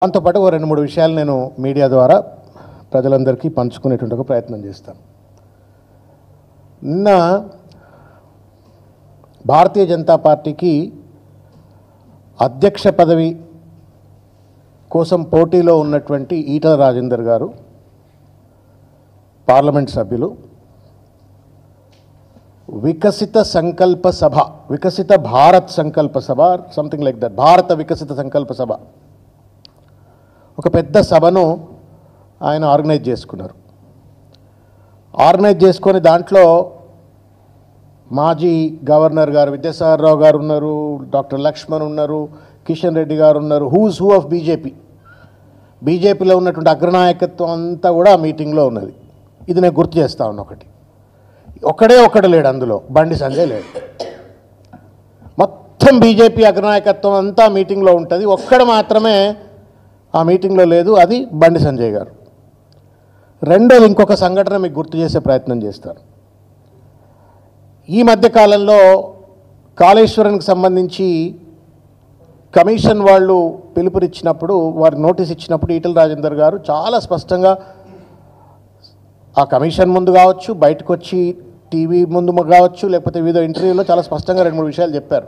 దాంతోపాటు ఓ రెండు మూడు విషయాలు నేను మీడియా ద్వారా ప్రజలందరికీ పంచుకునేటువంటి ఒక ప్రయత్నం చేస్తాను. నిన్న భారతీయ జనతా పార్టీకి అధ్యక్ష పదవి కోసం పోటీలో ఉన్నటువంటి ఈటల రాజేందర్ గారు పార్లమెంట్ సభ్యులు వికసిత సంకల్ప సభ, వికసిత భారత్ సంకల్ప సభ, సంథింగ్ లైక్ దట్, భారత వికసిత సంకల్ప సభ, ఒక పెద్ద సభను ఆయన ఆర్గనైజ్ చేసుకున్నారు. ఆర్గనైజ్ చేసుకొని దాంట్లో మాజీ గవర్నర్ గారు విద్యాసాగర్ రావు గారు ఉన్నారు, డాక్టర్ లక్ష్మణ్ ఉన్నారు, కిషన్ రెడ్డి గారు ఉన్నారు, హూస్ హూ ఆఫ్ బీజేపీలో ఉన్నటువంటి అగ్రనాయకత్వం అంతా కూడా ఆ మీటింగ్లో ఉన్నది. ఇది నేను గుర్తు చేస్తా ఉన్నా. ఒకడు లేడు అందులో, బండి సంజయ్ లేడు. మొత్తం బీజేపీ అగ్రనాయకత్వం అంతా మీటింగ్లో ఉంటుంది, ఒక్కడు మాత్రమే ఆ మీటింగ్లో లేదు, అది బండి సంజయ్ గారు. రెండోది, ఇంకొక సంఘటన మీకు గుర్తు చేసే ప్రయత్నం చేస్తాను. ఈ మధ్యకాలంలో కాళేశ్వరానికి సంబంధించి కమిషన్ వాళ్ళు పిలుపునిచ్చినప్పుడు, వారి నోటీస్ ఇచ్చినప్పుడు ఈటల రాజేందర్ గారు చాలా స్పష్టంగా ఆ కమిషన్ ముందు కావచ్చు, బయటకు వచ్చి టీవీ ముందు కావచ్చు, లేకపోతే వివిధ ఇంటర్వ్యూలో చాలా స్పష్టంగా రెండు మూడు విషయాలు చెప్పారు.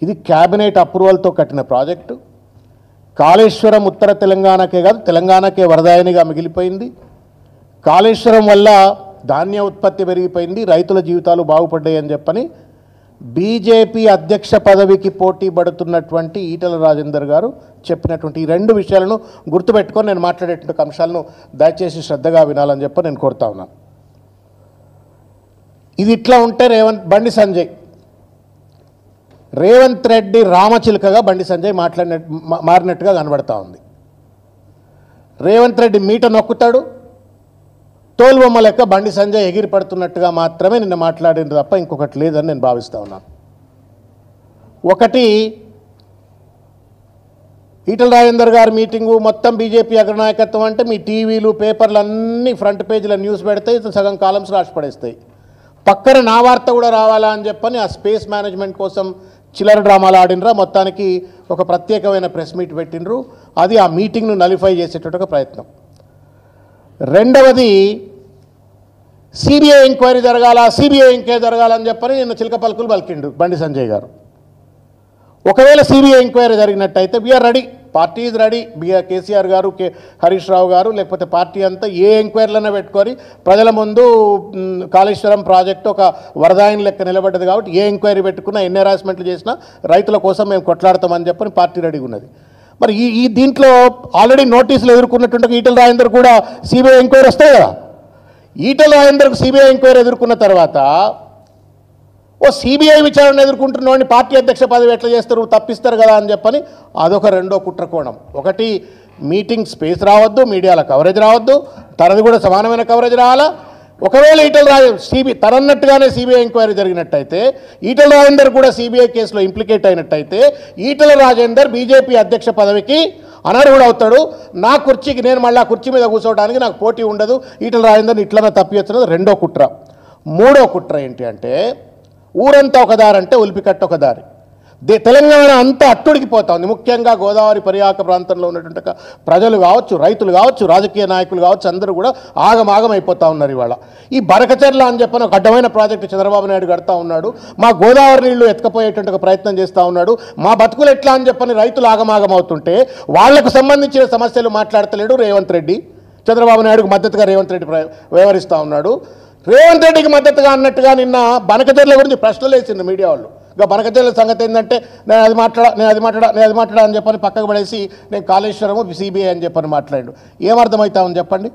ఇది క్యాబినెట్ అప్రూవల్తో కట్టిన ప్రాజెక్టు. కాళేశ్వరం ఉత్తర తెలంగాణకే కాదు, తెలంగాణకే వరదాయనిగా మిగిలిపోయింది. కాళేశ్వరం వల్ల ధాన్య ఉత్పత్తి పెరిగిపోయింది, రైతుల జీవితాలు బాగుపడ్డాయి అని చెప్పని బీజేపీ అధ్యక్ష పదవికి పోటీ పడుతున్నటువంటి ఈటల రాజేందర్ గారు చెప్పినటువంటి ఈ రెండు విషయాలను గుర్తుపెట్టుకొని నేను మాట్లాడేటువంటి అంశాలను దయచేసి శ్రద్ధగా వినాలని చెప్పి నేను కోరుతా ఉన్నాను. ఇది ఇట్లా ఉంటే బండి సంజయ్, రేవంత్ రెడ్డి రామచిలుకగా బండి సంజయ్ మారినట్టుగా కనబడతా ఉంది. రేవంత్ రెడ్డి మీట నొక్కుతాడు, తోలుబొమ్మ లెక్క బండి సంజయ్ ఎగిరి పడుతున్నట్టుగా మాత్రమే నిన్న మాట్లాడింది తప్ప ఇంకొకటి లేదని నేను భావిస్తూ ఉన్నాను. ఒకటి, ఈటల రాజేందర్ గారి మీటింగు మొత్తం బీజేపీ అగ్రనాయకత్వం అంటే మీ టీవీలు పేపర్లు అన్నీ ఫ్రంట్ పేజీల న్యూస్ పెడతాయి, సగం కాలమ్స్ రాసి పడేస్తాయి. పక్కన నా వార్త కూడా రావాలా అని చెప్పని ఆ స్పేస్ మేనేజ్మెంట్ కోసం చిల్లర డ్రామాలు ఆడినరా, మొత్తానికి ఒక ప్రత్యేకమైన ప్రెస్ మీట్ పెట్టినరు. అది ఆ మీటింగ్ను నలిఫై చేసేటట్టు ఒక ప్రయత్నం. రెండవది, సిబిఐ ఎంక్వైరీ జరగాలని చెప్పని నిన్న చిలక పలుకులు పలికిండు బండి సంజయ్ గారు. ఒకవేళ సిబిఐ ఎంక్వైరీ జరిగినట్టయితే we're ready, party is ready. KCR గారు, హరీష్ రావు గారు, లేకపోతే పార్టీ అంతా ఏ ఎంక్వైరీలైనా పెట్టుకొని ప్రజల ముందు కాళేశ్వరం ప్రాజెక్టు ఒక వరదాయిని లెక్క నిలబడ్డది కాబట్టి ఏ ఎంక్వైరీ పెట్టుకున్నా, ఎన్ని హెరాస్మెంట్లు చేసినా రైతుల కోసం మేము కొట్లాడతామని చెప్పని పార్టీ రెడీగా ఉన్నది. మరి ఈ దీంట్లో ఆల్రెడీ నోటీసులు ఎదుర్కొన్నటువంటి ఈటల రాజేందర్ కూడా సిబిఐ ఎంక్వైరీ వస్తాయి కదా. ఈటల రాజేందర్కు సిబిఐ ఎంక్వైరీ ఎదుర్కొన్న తర్వాత ఓ సిబిఐ విచారణ ఎదుర్కొంటున్నవాడిని పార్టీ అధ్యక్ష పదవి ఎట్లా చేస్తారు, తప్పిస్తారు కదా అని చెప్పని అదొక రెండో కుట్రకోణం. ఒకటి, మీటింగ్ స్పేస్ రావద్దు, మీడియాల కవరేజ్ రావద్దు, తనది కూడా సమానమైన కవరేజ్ రావాలా. ఒకవేళ తనన్నట్టుగానే సిబిఐ ఎంక్వైరీ జరిగినట్టయితే, ఈటల రాజేందర్ కూడా సిబిఐ కేసులో ఇంప్లికేట్ అయినట్టయితే ఈటల రాజేందర్ బీజేపీ అధ్యక్ష పదవికి అనర్హుడు అవుతాడు. నా కుర్చీకి నేను మళ్ళీ ఆ కుర్చీ మీద కూర్చోవడానికి నాకు పోటీ ఉండదు, ఈటల రాజేందర్ని ఇట్లనే తప్పిస్తున్నది రెండో కుట్ర. మూడో కుట్ర ఏంటి అంటే, ఊరంతా ఒక దారి అంటే ఉలిపికట్ట ఒక దారి. తెలంగాణ అంతా అట్టుడికి పోతా ఉంది. ముఖ్యంగా గోదావరి పరివాహక ప్రాంతంలో ఉన్నటువంటి ప్రజలు కావచ్చు, రైతులు కావచ్చు, రాజకీయ నాయకులు కావచ్చు, అందరూ కూడా ఆగమాగం అయిపోతూ ఉన్నారు. ఇవాళ ఈ బరకచెర్ల అని చెప్పిన ఒక అడ్డమైన ప్రాజెక్టు చంద్రబాబు నాయుడు కడతా ఉన్నాడు. మా గోదావరి నీళ్లు ఎత్తుకపోయేటువంటి ఒక ప్రయత్నం చేస్తూ ఉన్నాడు. మా బతుకులు ఎట్లా అని చెప్పని రైతులు ఆగమాగం అవుతుంటే వాళ్లకు సంబంధించిన సమస్యలు మాట్లాడతలేడు రేవంత్ రెడ్డి. చంద్రబాబు నాయుడుకు మద్దతుగా రేవంత్ రెడ్డి వ్యవహరిస్తూ ఉన్నాడు. రేవంత్ రెడ్డికి మద్దతుగా అన్నట్టుగా నిన్న బనకచెర్ల గురించి ప్రశ్నలు వేసింది మీడియా వాళ్ళు. ఇంకా బనకచెర్ల సంగతి ఏంటంటే నేను అది మాట్లాడా అని చెప్పని పక్కకు పడేసి నేను కాళేశ్వరము సిబిఐ అని చెప్పని మాట్లాడు. ఏమర్థమవుతామని చెప్పండి.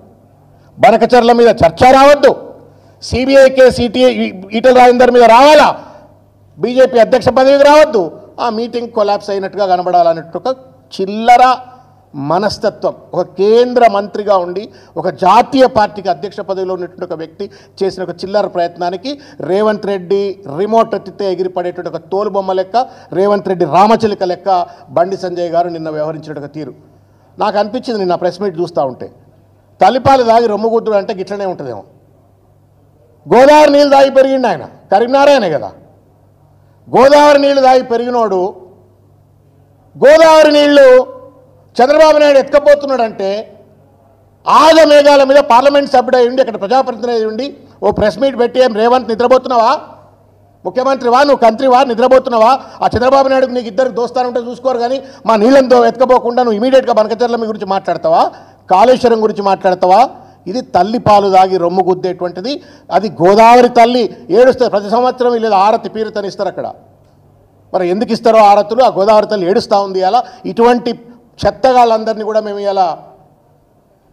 బనకచెర్ల మీద చర్చ రావద్దు, సిబిఐ కేసు ఈటల రాజేందర్ మీద రావాలా, బీజేపీ అధ్యక్ష పదవికి రావద్దు, ఆ మీటింగ్ కొలాప్స్ అయినట్టుగా కనబడాలన్నట్టు ఒక చిల్లర మనస్తత్వం. ఒక కేంద్ర మంత్రిగా ఉండి ఒక జాతీయ పార్టీకి అధ్యక్ష పదవిలో ఉన్నటువంటి ఒక వ్యక్తి చేసిన ఒక చిల్లర ప్రయత్నానికి రేవంత్ రెడ్డి రిమోట్ ఎత్తితే ఎగిరిపడేటువంటి ఒక తోలుబొమ్మ లెక్క, రేవంత్ రెడ్డి రామచిలుక లెక్క బండి సంజయ్ గారు నిన్న వ్యవహరించిన ఒక తీరు నాకు అనిపించింది. నిన్న ప్రెస్ మీట్ చూస్తూ ఉంటే తలిపాలు దాగి రొమ్ముగుద్దుడు అంటే గిట్లనే ఉంటుందేమో. గోదావరి నీళ్ళు దాగి పెరిగిండు ఆయన, కరీంనారాయణే కదా. గోదావరి నీళ్ళు దాగి పెరిగినోడు గోదావరి నీళ్లు చంద్రబాబు నాయుడు ఎత్తుకపోతున్నాడంటే ఆగ మేఘాల మీద పార్లమెంట్ సభ్యుడు ఉండి అక్కడ ప్రజాప్రతినిధి ఉండి ఓ ప్రెస్ మీట్ పెట్టి ఏం రేవంత్ నిద్రపోతున్నావా, ముఖ్యమంత్రివా, నువ్వు కంత్రివా, నిద్రపోతున్నావా, ఆ చంద్రబాబు నాయుడుకి నీకు ఇద్దరు దోస్తాను ఉంటే చూసుకోరు కానీ మా నీళ్ళంతో ఎత్తుకపోకుండా నువ్వు ఇమీడియట్గా బనకచర్ల మీ గురించి మాట్లాడతావా, కాళేశ్వరం గురించి మాట్లాడతావా? ఇది తల్లి పాలు దాగి రొమ్ము గుద్దేటువంటిది. అది గోదావరి తల్లి ఏడుస్తారు ప్రతి సంవత్సరం లేదా ఆరతి పీరుతని ఇస్తారు అక్కడ. మరి ఎందుకు ఇస్తారో ఆరతులు? ఆ గోదావరి తల్లి ఏడుస్తూ ఉంది. అలా ఇటువంటి చెత్తగాళ్ళందరినీ కూడా మేము ఇలా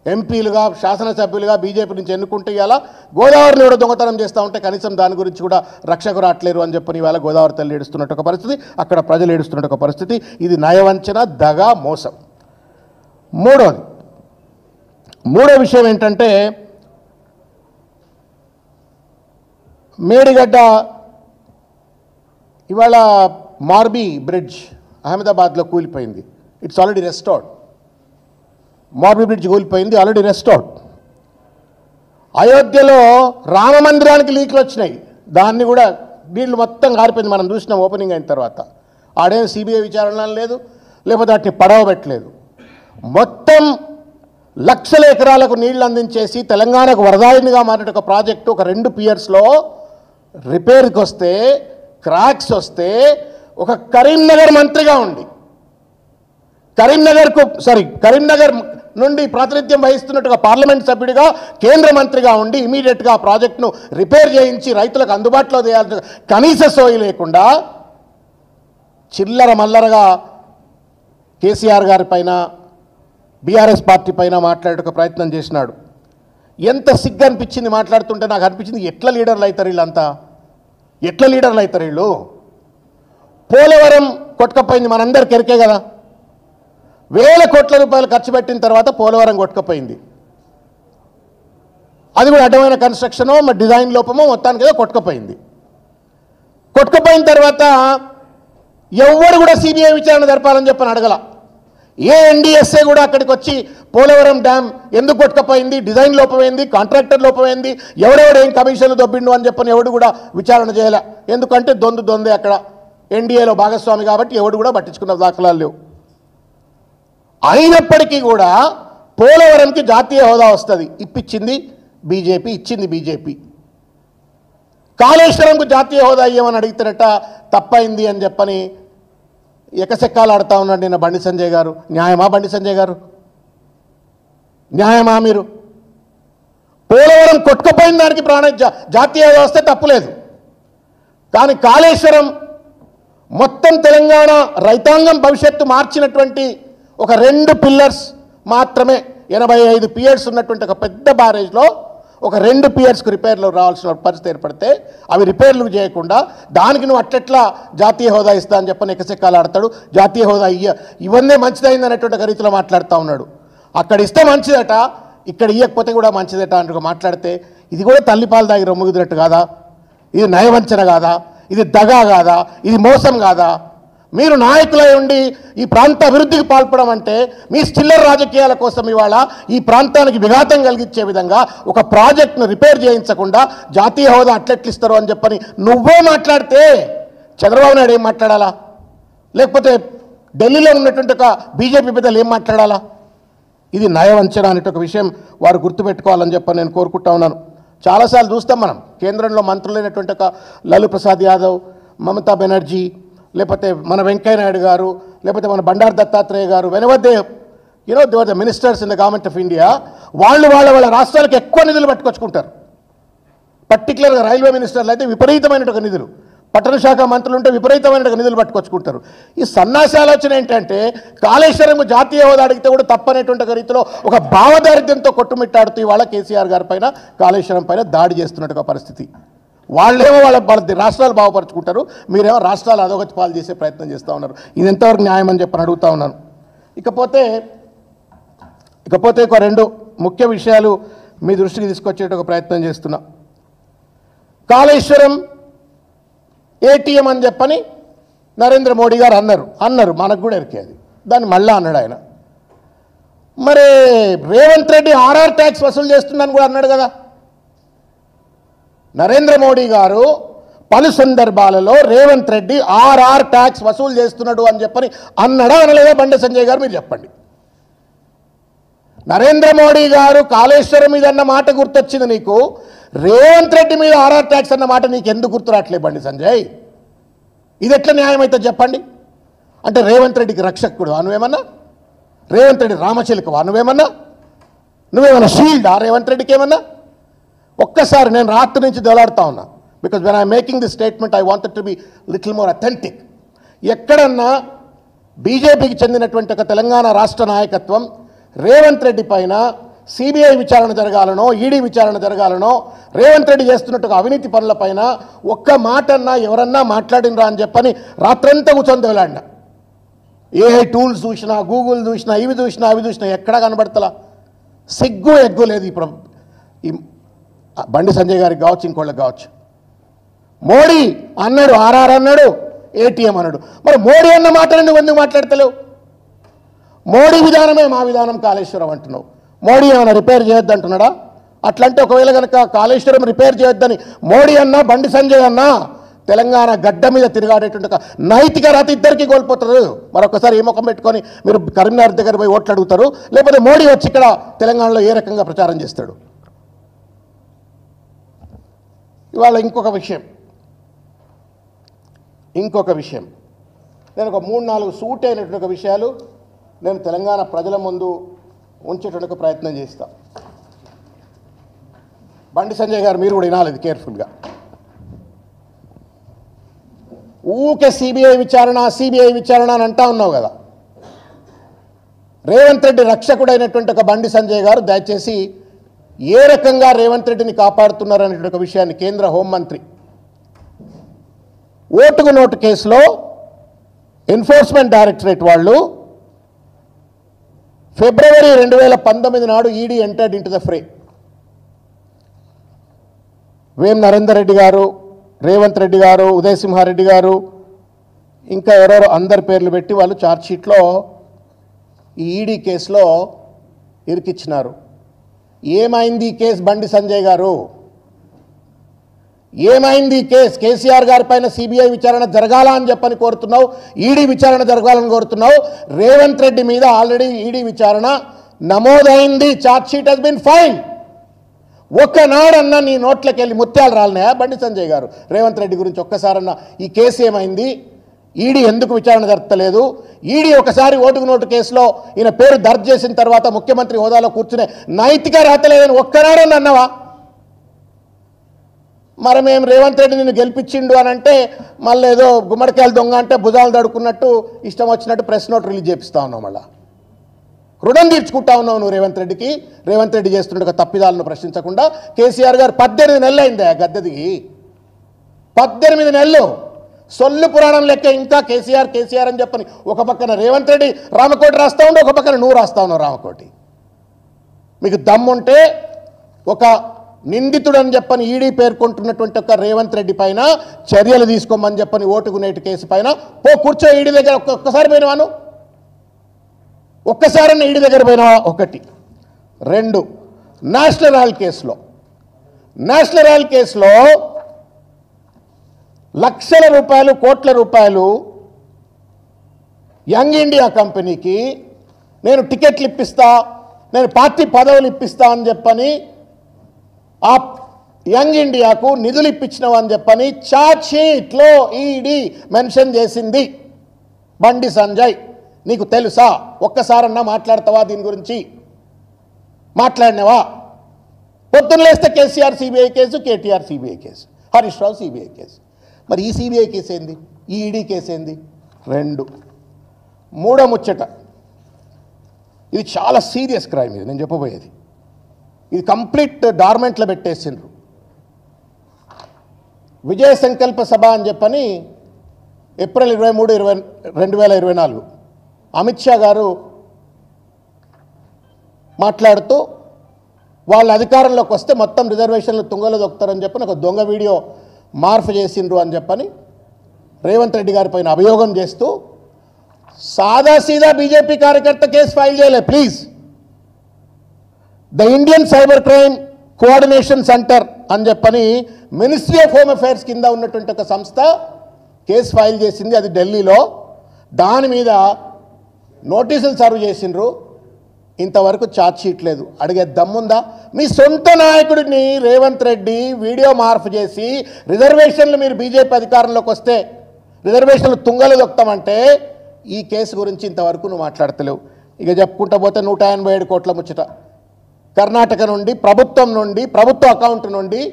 ఎంపీలుగా శాసనసభ్యులుగా బీజేపీ నుంచి ఎన్నుకుంటే ఇవాళ గోదావరిని కూడా దొంగతనం చేస్తూ ఉంటే కనీసం దాని గురించి కూడా రక్షకు రావట్లేరు అని చెప్పని ఇవాళ గోదావరి తల్లి ఏడుస్తున్నట్టు ఒక పరిస్థితి, అక్కడ ప్రజలు ఏడుస్తున్నట్టు ఒక పరిస్థితి. ఇది నయవంచన, దగా, మోసం. మూడో విషయం ఏంటంటే మేడిగడ్డ ఇవాళ మార్బీ బ్రిడ్జ్ అహ్మదాబాద్లో కూలిపోయింది. It's already restored. Morbi bridge కూలిపోయింది, ఆల్రెడీ రెస్టోర్డ్. అయోధ్యలో రామ మందిరానికి లీక్లు వచ్చినాయి, దాన్ని కూడా నీళ్లు మొత్తం కారిపోయింది. మనం చూసినాం ఓపెనింగ్ అయిన తర్వాత. ఆడేం సిబిఐ విచారణ లేదు, లేకపోతే వాటిని పడవబెట్టలేదు. మొత్తం లక్షల ఎకరాలకు నీళ్లు అందించేసి తెలంగాణకు వరదాయినిగా మారిన ఒక ప్రాజెక్టు ఒక 2 పియర్స్లో రిపేర్కి వస్తే, క్రాక్స్ వస్తే, ఒక కరీంనగర్ మంత్రిగా ఉండి కరీంనగర్ నుండి ప్రాతినిధ్యం వహిస్తున్నట్టుగా పార్లమెంట్ సభ్యుడిగా కేంద్ర మంత్రిగా ఉండి ఇమీడియట్గా ఆ ప్రాజెక్టును రిపేర్ చేయించి రైతులకు అందుబాటులో చేయాల్సిన కనీస సోయి లేకుండా చిల్లర మల్లరగా కేసీఆర్ గారి పైన బీఆర్ఎస్ పార్టీ పైన మాట్లాడే ప్రయత్నం చేసినాడు. ఎంత సిగ్గు అనిపించింది మాట్లాడుతుంటే. నాకు అనిపించింది ఎట్లా లీడర్లు అవుతారు వీళ్ళంతా, ఎట్లా లీడర్లు అవుతారు వీళ్ళు. పోలవరం కొట్టుకపోయింది, మనందరికి ఎరికే కదా. వేల కోట్ల రూపాయలు ఖర్చు పెట్టిన తర్వాత పోలవరం కొట్టుకపోయింది. అది కూడా అడ్డమైన కన్స్ట్రక్షనో డిజైన్ లోపమో మొత్తానికి ఏదో కొట్టుకపోయింది. కొట్టుకపోయిన తర్వాత ఎవరు కూడా సిబిఐ విచారణ జరపాలని చెప్పని అడగల. ఏ ఎన్డీఎస్ఏ కూడా అక్కడికి వచ్చి పోలవరం డ్యామ్ ఎందుకు కొట్టుకపోయింది, డిజైన్ లోపమైంది, కాంట్రాక్టర్ లోపమైంది, ఎవడెవడు ఏం కమిషన్లు దొబ్బిండు అని చెప్పని ఎవడు కూడా విచారణ చేయాల. ఎందుకంటే దొందే అక్కడ ఎన్డీఏలో భాగస్వామి కాబట్టి ఎవడు కూడా పట్టించుకున్న దాఖలాలు లేవు. అయినప్పటికీ కూడా పోలవరంకి జాతీయ హోదా వస్తుంది, ఇప్పించింది బీజేపీ, ఇచ్చింది బీజేపీ. కాళేశ్వరంకు జాతీయ హోదా ఇవ్వమని అడిగితేనట తప్పైంది అని చెప్పని ఎకసెక్కాలు ఆడుతూ ఉన్నాడు నిన్న బండి సంజయ్ గారు. న్యాయమా బండి సంజయ్ గారు? న్యాయమా? మీరు పోలవరం కొట్టుకుపోయిన దానికి జాతీయ హోదా వస్తే తప్పులేదు, కానీ కాళేశ్వరం మొత్తం తెలంగాణ రైతాంగం భవిష్యత్తు మార్చినటువంటి ఒక 2 పిల్లర్స్ మాత్రమే, 85 పియర్స్ ఉన్నటువంటి ఒక పెద్ద బ్యారేజ్లో ఒక 2 పియర్స్కు రిపేర్లు రావాల్సిన పరిస్థితి ఏర్పడితే అవి రిపేర్లు చేయకుండా దానికి నువ్వు అట్లెట్లా జాతీయ హోదా ఇస్తా అని చెప్పని ఎకసెక్కాలు ఆడతాడు. జాతీయ హోదా ఇవన్నీ మంచిదైంది అనేటువంటి రీతిలో మాట్లాడుతూ ఉన్నాడు. అక్కడ ఇస్తే మంచిదట, ఇక్కడ ఇవ్వకపోతే కూడా మంచిదట అంటూ మాట్లాడితే ఇది కూడా తల్లిపాలు దాగి రొమ్ముగుదినట్టు కాదా? ఇది నయవంచన కాదా? ఇది దగా కాదా? ఇది మోసం కాదా? మీరు నాయకులై ఉండి ఈ ప్రాంత అభివృద్ధికి పాల్పడడం అంటే మీ చిల్లర రాజకీయాల కోసం ఇవాళ ఈ ప్రాంతానికి విఘాతం కలిగించే విధంగా ఒక ప్రాజెక్టును రిపేర్ చేయించకుండా జాతీయ హోదా అట్లెట్లిస్తారు అని చెప్పని నువ్వే మాట్లాడితే చంద్రబాబు నాయుడు ఏం మాట్లాడాలా? లేకపోతే ఢిల్లీలో ఉన్నటువంటి ఒక బీజేపీ పెద్దలు ఏం మాట్లాడాలా? ఇది నయవంచన అనేట ఒక విషయం వారు గుర్తుపెట్టుకోవాలని చెప్పని నేను కోరుకుంటా ఉన్నాను. చాలాసార్లు చూస్తాం మనం, కేంద్రంలో మంత్రులైనటువంటి ఒక లాలూ ప్రసాద్ యాదవ్, మమతా బెనర్జీ, లేకపోతే మన వెంకయ్య నాయుడు గారు, లేకపోతే మన బండారు దత్తాత్రేయ గారు, వెనవద్దే they are the ministers in the government of India, వాళ్ళ రాష్ట్రాలకు ఎక్కువ నిధులు పట్టుకొచ్చుకుంటారు. పర్టికులర్గా రైల్వే మినిస్టర్లు అయితే విపరీతమైన నిధులు, పట్టణ శాఖ మంత్రులు ఉంటే విపరీతమైన నిధులు పట్టుకొచ్చుకుంటారు. ఈ సన్నాసి ఆలోచన ఏంటంటే కాళేశ్వరం జాతీయ హోదా అడిగితే కూడా తప్పనేటువంటి రీతిలో ఒక భావదారిద్ర్యంతో కొట్టుమిట్టాడుతూ ఇవాళ కేసీఆర్ గారి పైన కాళేశ్వరం పైన దాడి చేస్తున్నట్టుగా పరిస్థితి. వాళ్ళేమో వాళ్ళ రాష్ట్రాలు బాగుపరుచుకుంటారు, మీరేమో రాష్ట్రాలు అధోగతి పాలు చేసే ప్రయత్నం చేస్తూ ఉన్నారు. ఇది ఎంతవరకు న్యాయం అని చెప్పని అడుగుతూ ఉన్నాను. ఇకపోతే ఒక 2 ముఖ్య విషయాలు మీ దృష్టికి తీసుకొచ్చేట ఒక ప్రయత్నం చేస్తున్నా. కాళేశ్వరం ఏటీఎం అని చెప్పని నరేంద్ర మోడీ గారు అన్నారు, మనకు కూడా ఎరికేది, దాన్ని మళ్ళా అన్నాడు ఆయన. మరి రేవంత్ రెడ్డి ఆర్ఆర్ ట్యాక్స్ వసూలు చేస్తున్నాను కూడా అన్నాడు కదా. నరేంద్ర మోడీ గారు పలు సందర్భాలలో రేవంత్ రెడ్డి ఆర్ఆర్ ట్యాక్స్ వసూలు చేస్తున్నాడు అని చెప్పని అన్నాడా అనలేదా బండి సంజయ్ గారు? మీరు చెప్పండి. నరేంద్ర మోడీ గారు కాళేశ్వరం మీద అన్న మాట గుర్తొచ్చింది నీకు, రేవంత్ రెడ్డి మీద ఆర్ఆర్ ట్యాక్స్ అన్న మాట నీకు ఎందుకు గుర్తురాట్లే బండి సంజయ్? ఇది ఎట్లా న్యాయం అయితే చెప్పండి? అంటే రేవంత్ రెడ్డికి రక్షకుడు నువ్వేమన్నా? రేవంత్ రెడ్డి రామచిలుకవా నువ్వేమన్నా? నువ్వేమన్నా షీల్డా రేవంత్ రెడ్డికి ఏమన్నా? ఒక్కసారి నేను రాత్రి నుంచి దొలాడుతా ఉన్నా, because when I making the statement I wanted to be little more authentic. ఎక్కడన్నా బీజేపీకి చెందినటువంటి ఒక తెలంగాణ రాష్ట్ర నాయకత్వం రేవంత్ రెడ్డి పైన సిబిఐ విచారణ జరగాలనో, ఈడీ విచారణ జరగాలనో, రేవంత్ రెడ్డి చేస్తున్నట్టు అవినీతి పనులపైన ఒక్క మాటన్నా ఎవరన్నా మాట్లాడినరా అని చెప్పని రాత్రంతా కూర్చొని వెళ్ళాడిన. ఏఐ టూల్స్ చూసినా, గూగుల్ చూసినా, ఇవి చూసినా, అవి చూసినా ఎక్కడా కనబడతలా. సిగ్గు ఎగ్గు లేదు ఈ బండి సంజయ్ గారికి కావచ్చు, ఇంకోళ్ళకి కావచ్చు. మోడీ అన్నాడు, ఆర్ఆర్ అన్నాడు, ఏటీఎం అన్నాడు. మరి మోడీ అన్న మాటలు ఎందుకు మాట్లాడతలేవు? మోడీ విధానమే మా విధానం కాళేశ్వరం అంటున్నావు. మోడీ ఏమైనా రిపేర్ చేయొద్దు అంటున్నాడా? అట్లంటే ఒకవేళ కనుక కాళేశ్వరం రిపేర్ చేయొద్దని మోడీ అన్నా బండి సంజయ్ అన్నా తెలంగాణ గడ్డ మీద తిరగాడేటువంటి ఒక నైతిక రాత ఇద్దరికి కోల్పోతారు. మరొకసారి ఏ ముఖం పెట్టుకొని మీరు కరీంనగర్ దగ్గర పోయి ఓట్లు అడుగుతారు, లేకపోతే మోడీ వచ్చి ఇక్కడ తెలంగాణలో ఏ రకంగా ప్రచారం చేస్తాడు? ఇవాళ ఇంకొక విషయం నేను ఒక 3-4 సూట్ అయినటువంటి ఒక విషయాలు నేను తెలంగాణ ప్రజల ముందు ఉంచేటువంటి ప్రయత్నం చేస్తా. బండి సంజయ్ గారు మీరు కూడా వినాలి ఇది కేర్ఫుల్గా. ఊకే సిబిఐ విచారణ అని అంటా ఉన్నావు కదా. రేవంత్ రెడ్డి రక్షకుడైనటువంటి ఒక బండి సంజయ్ గారు దయచేసి ఏ రకంగా రేవంత్ రెడ్డిని కాపాడుతున్నారు అనేటువంటి ఒక విషయాన్ని కేంద్ర హోంమంత్రి ఓటుకు నోటు కేసులో ఎన్ఫోర్స్మెంట్ డైరెక్టరేట్ వాళ్ళు ఫిబ్రవరి 2019 నాడు ED entered into the fray. Vem Narender Reddy గారు, రేవంత్ రెడ్డి గారు, ఉదయ్ సింహారెడ్డి గారు, ఇంకా ఎవరెవరో అందరి పేర్లు పెట్టి వాళ్ళు ఛార్జ్షీట్లో ఈ ఈడీ కేసులో ఇరికిచ్చినారు. ఏమైంది ఈ కేసు బండి సంజయ్ గారు? ఏమైంది ఈ కేసు? కేసీఆర్ గారి పైన సిబిఐ విచారణ జరగాల అని చెప్పని కోరుతున్నావు, ఈడీ విచారణ జరగాలని కోరుతున్నావు. రేవంత్ రెడ్డి మీద ఆల్రెడీ ఈడీ విచారణ నమోదైంది, ఛార్జ్షీట్ హస్ బీన్ ఫైల్. ఒక్కనాడన్నా నీ నోట్లోకి వెళ్ళి ముత్యాలు రాలినాయా బండి సంజయ్ గారు? రేవంత్ రెడ్డి గురించి ఒక్కసారన్నా ఈ కేసు ఏమైంది, ఈడీ ఎందుకు విచారణ జరపలేదు? ఈడీ ఒకసారి ఓటుకు నోటు కేసులో ఈయన పేరు దర్జ్ చేసిన తర్వాత ముఖ్యమంత్రి హోదాలో కూర్చునే నైతిక రాత లేదని ఒక్కనాడని అన్నావా? మరి మేము రేవంత్ రెడ్డి నిన్ను గెలిపించిండు అని అంటే మళ్ళీ ఏదో గుమ్మడికాయలు దొంగ అంటే భుజాలు దడుకున్నట్టు ఇష్టం వచ్చినట్టు ప్రెస్ నోట్ రిలీజ్ చేపిస్తా ఉన్నావు. మళ్ళీ రుణం తీర్చుకుంటా ఉన్నావు నువ్వు రేవంత్ రెడ్డికి. రేవంత్ రెడ్డి చేస్తుండే తప్పిదాలను ప్రశ్నించకుండా కేసీఆర్ గారు 18 నెలలు అయిందా గద్దెదిగి? 18 నెలలు సొల్లు పురాణం లెక్క ఇంకా కేసీఆర్ అని చెప్పని ఒక పక్కన రేవంత్ రెడ్డి రామకోటి రాస్తా ఉండే, ఒక పక్కన నువ్వు రాస్తా ఉన్నావు రామకోటి. మీకు దమ్ముంటే ఒక నిందితుడు అని చెప్పని ఈడీ పేర్కొంటున్నటువంటి ఒక రేవంత్ రెడ్డి పైన చర్యలు తీసుకోమని చెప్పని ఓటుకు నేటి కేసు పైన కూర్చో. ఈడీ దగ్గర ఒక్కసారి పోయినవాను, ఒక్కసారన్నా ఈడీ దగ్గర పోయినావా? 1. 2, నేషనల్ రాయల్ కేసులో లక్షల రూపాయలు, కోట్ల రూపాయలు యంగ్ ఇండియా కంపెనీకి నేను టికెట్లు ఇప్పిస్తా, నేను పార్టీ పదవులు ఇప్పిస్తా అని చెప్పని ఆ యంగ్ ఇండియాకు నిధులు ఇప్పించినవు అని చెప్పని ఛార్జ్షీట్లో ఈడీ మెన్షన్ చేసింది. బండి సంజయ్ నీకు తెలుసా? ఒక్కసారన్నా మాట్లాడతావా దీని గురించి? మాట్లాడినవా? పొద్దున్న లేస్తే KCR CBI case, KTR CBI case, Harish Rao CBI case. మరి ఈ సిబిఐ కేసు ఏంది? ఈ ఈడీ కేసు ఏంది? 2. 3వ ముచ్చట, ఇది చాలా సీరియస్ క్రైమ్. ఇది నేను చెప్పబోయేది, ఇది కంప్లీట్ డార్మెంట్లో పెట్టేసిండ్రు. విజయ సంకల్ప సభ అని చెప్పని ఏప్రిల్ 23, 2024 అమిత్ షా గారు మాట్లాడుతూ వాళ్ళ అధికారంలోకి వస్తే మొత్తం రిజర్వేషన్లు తుంగలో దొక్కుతారని చెప్పని ఒక దొంగ వీడియో మార్పు చేసిండ్రు అని చెప్పని రేవంత్ రెడ్డి గారి పైన అభియోగం చేస్తూ సాదాసీదా బీజేపీ కార్యకర్త కేసు ఫైల్ చేయలే. Please, the Indian cyber crime coordination centre అని చెప్పని మినిస్ట్రీ ఆఫ్ హోమ్ అఫైర్స్ కింద ఉన్నటువంటి ఒక సంస్థ కేసు ఫైల్ చేసింది, అది ఢిల్లీలో. దాని మీద నోటీసులు సర్వ్ చేసిండ్రు. ఇంతవరకు ఛార్జ్ షీట్ లేదు. అడిగే దమ్ముందా? మీ సొంత నాయకుడిని రేవంత్ రెడ్డి వీడియో మార్పు చేసి రిజర్వేషన్లు మీరు బీజేపీ అధికారంలోకి వస్తే రిజర్వేషన్లు తుంగలు దొక్కుతామంటే ఈ కేసు గురించి ఇంతవరకు నువ్వు మాట్లాడతలేవు. ఇక చెప్పుకుంటా పోతే 187 కోట్ల ముచ్చట కర్ణాటక నుండి ప్రభుత్వ అకౌంట్ నుండి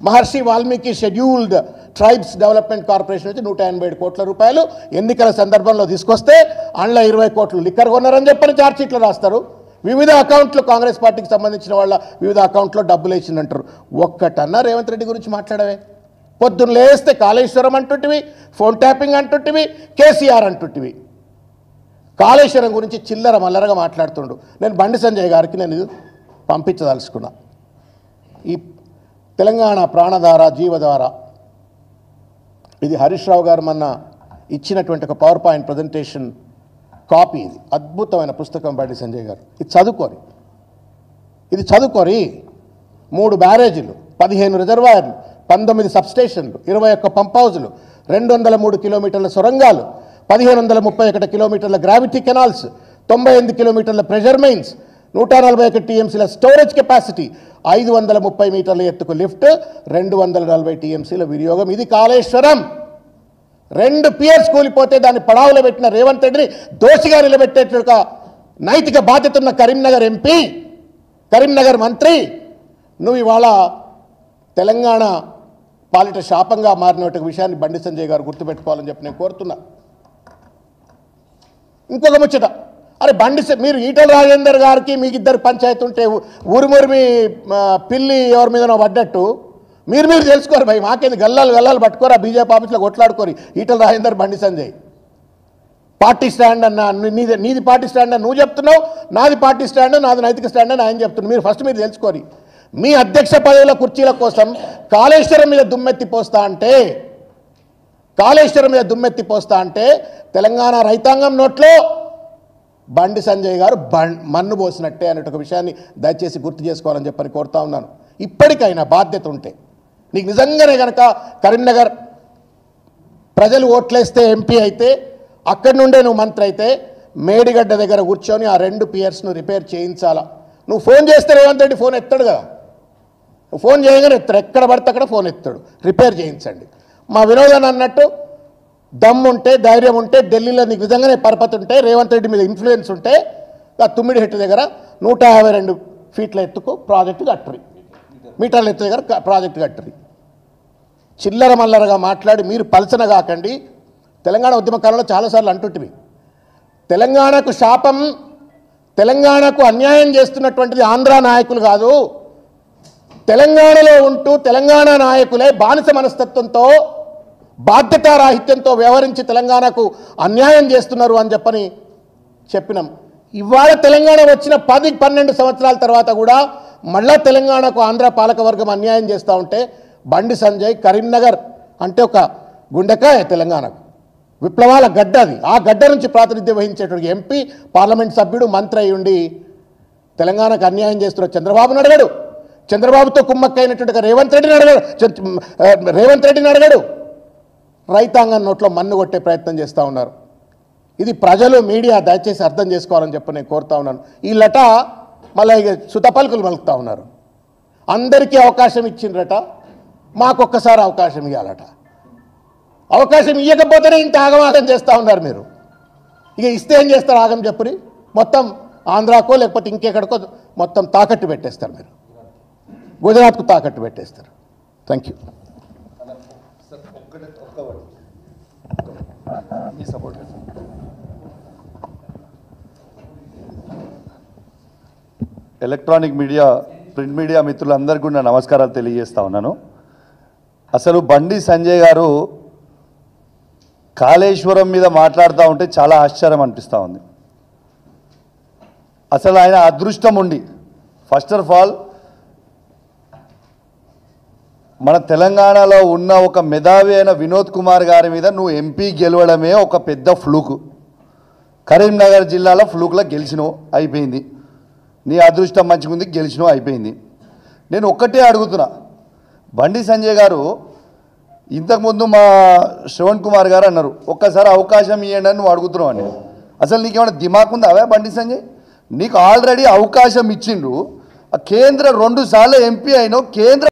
Maharshi Valmiki scheduled tribes development corporation నుంచి 187 కోట్ల రూపాయలు ఎన్నికల సందర్భంలో తీసుకొస్తే అందులో 20 కోట్లు లిక్కర్ కొన్నారని చెప్పని ఛార్జ్షీట్లు రాస్తారు. వివిధ అకౌంట్లు కాంగ్రెస్ పార్టీకి సంబంధించిన వాళ్ళ వివిధ అకౌంట్లో డబ్బులు వేసిందంటారు. ఒక్కటన్నా రేవంత్ రెడ్డి గురించి మాట్లాడవే? పొద్దున్న లేస్తే కాళేశ్వరం అంటుంటివి, ఫోన్ ట్యాపింగ్ అంటుంటివి, కేసీఆర్ అంటుంటివి. కాళేశ్వరం గురించి చిల్లర మల్లరగా మాట్లాడుతుండు. నేను బండి సంజయ్ గారికి నేను పంపించదలుచుకున్నా. ఈ తెలంగాణ ప్రాణధార జీవధార ఇది హరీష్ రావు గారు మొన్న ఇచ్చినటువంటి ఒక పవర్ పాయింట్ ప్రజెంటేషన్ కాపీ. ఇది అద్భుతమైన పుస్తకం బండి సంజయ్ గారు. ఇది చదువుకోరి. 3 బ్యారేజీలు, 15 రిజర్వాయర్లు, 19 సబ్స్టేషన్లు, 21 పంప్ హౌజులు, 203 కిలోమీటర్ల సొరంగాలు, 1531 కిలోమీటర్ల గ్రావిటీ కెనాల్స్, 98 కిలోమీటర్ల ప్రెషర్ మెయిన్స్, 141 టీఎంసీల స్టోరేజ్ కెపాసిటీ, 530 మీటర్ల ఎత్తుకు లిఫ్ట్, 240 టీఎంసీల వినియోగం. ఇది కాళేశ్వరం. 2 పియర్స్ కూలిపోతే దాన్ని పడావులో పెట్టిన రేవంత్ రెడ్డిని దోషిగా నిలబెట్టేట్టుగా నైతిక బాధ్యత ఉన్న కరీంనగర్ ఎంపీ, కరీంనగర్ మంత్రి నువ్వు ఇవాళ తెలంగాణ పాలిట శాపంగా మారిన విషయాన్ని బండి సంజయ్ గారు గుర్తుపెట్టుకోవాలని చెప్పి నేను కోరుతున్నా. ఇంకొక ముచ్చట, అరే మీరు ఈటల రాజేందర్ గారికి మీకు ఇద్దరు పంచాయతీ ఉంటే ఊరిమురిమి పిల్లి ఎవరి మీదనో పడ్డట్టు మీరు తెలుసుకోరు భయ్. మాకేంది గల్లాలు పట్టుకోరా బీజేపీ ఆఫీస్లో కొట్లాడుకోరు ఈటల రాజేందర్ బండి సంజయ్. పార్టీ స్టాండ్ అన్న నీది పార్టీ స్టాండ్ అని నువ్వు చెప్తున్నావు, నాది పార్టీ స్టాండ్, నాది నైతిక స్టాండ్ అని ఆయన చెప్తున్నావు. మీరు ఫస్ట్ తెలుసుకోరి. మీ అధ్యక్ష పదవుల కుర్చీల కోసం కాళేశ్వరం మీద దుమ్మెత్తి పోస్తా అంటే తెలంగాణ రైతాంగం నోట్లో బండి సంజయ్ గారు మన్ను పోసినట్టే అనే ఒక విషయాన్ని దయచేసి గుర్తు చేసుకోవాలని చెప్పని కోరుతా ఉన్నాను. ఇప్పటికైనా బాధ్యత ఉంటే నీకు నిజంగానే కనుక కరీంనగర్ ప్రజలు ఓట్లేస్తే ఎంపీ అయితే అక్కడి నుండే నువ్వు మంత్రి అయితే మేడిగడ్డ దగ్గర కూర్చొని ఆ 2 పియర్స్ను రిపేర్ చేయించాలా. నువ్వు ఫోన్ చేస్తే రేవంత్ రెడ్డి ఫోన్ ఎత్తాడు కదా, నువ్వు ఫోన్ చేయగానే ఎత్తాడు, ఎక్కడ పడితే అక్కడ ఫోన్ ఎత్తాడు. రిపేర్ చేయించండి. మా వినోదన్ అన్నట్టు దమ్ముంటే ధైర్యం ఉంటే ఢిల్లీలో నీకు నిజంగానే పరపతి ఉంటే రేవంత్ రెడ్డి మీద ఇన్ఫ్లుయెన్స్ ఉంటే ఆ తుమ్మిడిహెట్టు దగ్గర 152 ఫీట్ల ఎత్తుకు ప్రాజెక్టు కట్టరి, మీటర్ల ఎత్తు దగ్గర ప్రాజెక్టు కట్టరి. చిల్లర మల్లరగా మాట్లాడి మీరు పలచన కాకండి. తెలంగాణ ఉద్యమ కాలంలో చాలాసార్లు అంటుంటివి తెలంగాణకు శాపం, తెలంగాణకు అన్యాయం చేస్తున్నటువంటిది ఆంధ్ర నాయకులు కాదు, తెలంగాణలో ఉంటూ తెలంగాణ నాయకులే బానిస మనస్తత్వంతో బాధ్యతారాహిత్యంతో వ్యవహరించి తెలంగాణకు అన్యాయం చేస్తున్నారు అని చెప్పినాం. ఇవాళ తెలంగాణ వచ్చిన 10-12 సంవత్సరాల తర్వాత కూడా మళ్ళా తెలంగాణకు ఆంధ్ర పాలకవర్గం అన్యాయం చేస్తూ ఉంటే బండి సంజయ్ కరీంనగర్ అంటే ఒక గుండెకాయ తెలంగాణకు, విప్లవాల గడ్డ అది. ఆ గడ్డ నుంచి ప్రాతినిధ్యం వహించేటువంటి ఎంపీ, పార్లమెంట్ సభ్యుడు, మంత్రి అయి ఉండి తెలంగాణకు అన్యాయం చేస్తున్న చంద్రబాబును అడగడు, చంద్రబాబుతో కుమ్మక్కైనటువంటి రేవంత్ రెడ్డిని అడగడు. రైతాంగం నోట్లో మన్ను కొట్టే ప్రయత్నం చేస్తూ ఉన్నారు. ఇది ప్రజలు మీడియా దయచేసి అర్థం చేసుకోవాలని చెప్పి నేను కోరుతా ఉన్నాను. ఈ లట మళ్ళీ ఇక సుతపలుకులు పలుకుతూ ఉన్నారు. అందరికీ అవకాశం ఇచ్చిండ్రట, మాకొక్కసారి అవకాశం ఇవ్వాలట. అవకాశం ఇవ్వకపోతేనే ఇంత ఆగమాగం చేస్తూ ఉన్నారు మీరు. ఇక ఇస్తే ఏం చేస్తారు ఆగం చెప్పుని? మొత్తం ఆంధ్రాకో లేకపోతే ఇంకెక్కడికో మొత్తం తాకట్టు పెట్టేస్తారు మీరు, గుజరాత్కు తాకట్టు పెట్టేస్తారు. Thank you. Electronic media, print media మిత్రులందరికీ కూడా నమస్కారాలు తెలియజేస్తా ఉన్నాను. అసలు బండి సంజయ్ గారు కాళేశ్వరం మీద మాట్లాడుతూ ఉంటే చాలా ఆశ్చర్యం అనిపిస్తూ ఉంది. అసలు ఆయన అదృష్టం ఉండి, ఫస్ట్ ఆఫ్ ఆల్ మన తెలంగాణలో ఉన్న ఒక మేధావి అయిన వినోద్ కుమార్ గారి మీద నువ్వు ఎంపీ గెలవడమే ఒక పెద్ద ఫ్లూకు. కరీంనగర్ జిల్లాలో ఫ్లూక్లో గెలిచినావు, అయిపోయింది. నీ అదృష్టం మంచిగా ఉంది, గెలిచినావు, అయిపోయింది. నేను ఒక్కటే అడుగుతున్నా, బండి సంజయ్ గారు ఇంతకుముందు మా శ్రవణ్ కుమార్ గారు అన్నారు ఒక్కసారి అవకాశం ఇవ్వండి అని నువ్వు అడుగుతున్నావు అని. అసలు నీకేమైనా దిమాక్ ఉందా అవే బండి సంజయ్? నీకు ఆల్రెడీ అవకాశం ఇచ్చిండ్రు కేంద్ర 2 సార్లు ఎంపీ అయినావు కేంద్ర